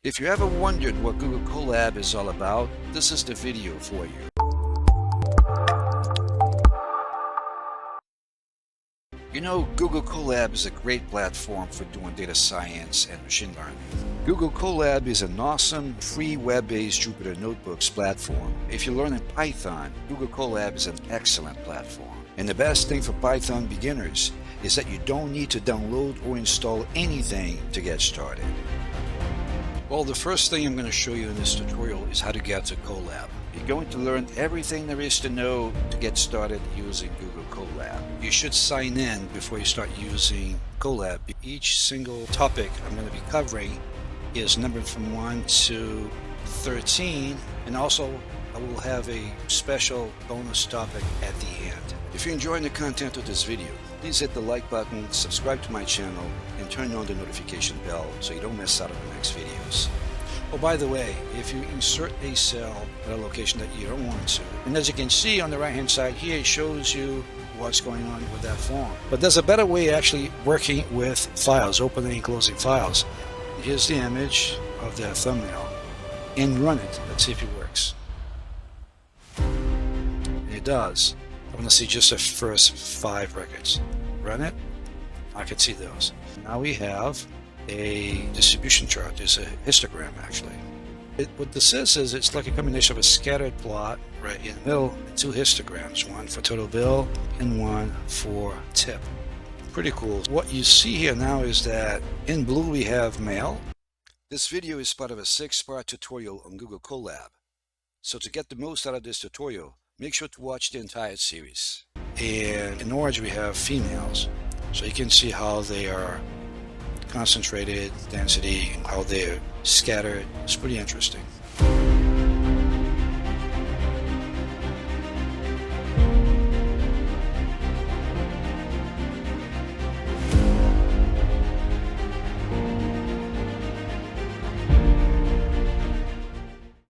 If you ever wondered what Google Colab is all about, this is the video for you. You know, Google Colab is a great platform for doing data science and machine learning. Google Colab is an awesome, free web-based Jupyter Notebooks platform. If you're learning Python, Google Colab is an excellent platform. And the best thing for Python beginners is that you don't need to download or install anything to get started. Well, the first thing I'm going to show you in this tutorial is how to get to Colab. You're going to learn everything there is to know to get started using Google Colab. You should sign in before you start using Colab. Each single topic I'm going to be covering is numbered from 1 to 13, and also I will have a special bonus topic at the end. If you're enjoying the content of this video, please hit the like button, subscribe to my channel, and turn on the notification bell so you don't miss out on the next videos. Oh, by the way, if you insert a cell at a location that you don't want to, and as you can see on the right hand side here, it shows you what's going on with that form. But there's a better way of actually working with files, opening and closing files. Here's the image of that thumbnail, and run it. Let's see if it works. And it does. I want to see just the first 5 records. Run it. I can see those. Now we have a distribution chart. There's a histogram actually. What this is it's like a combination of a scattered plot right in the middle and 2 histograms, one for total bill and one for tip. Pretty cool. What you see here now is that in blue we have mail. This video is part of a 6-part tutorial on Google Colab. So to get the most out of this tutorial, make sure to watch the entire series. And in orange we have females. So you can see how they are concentrated, density, and how they're scattered. It's pretty interesting.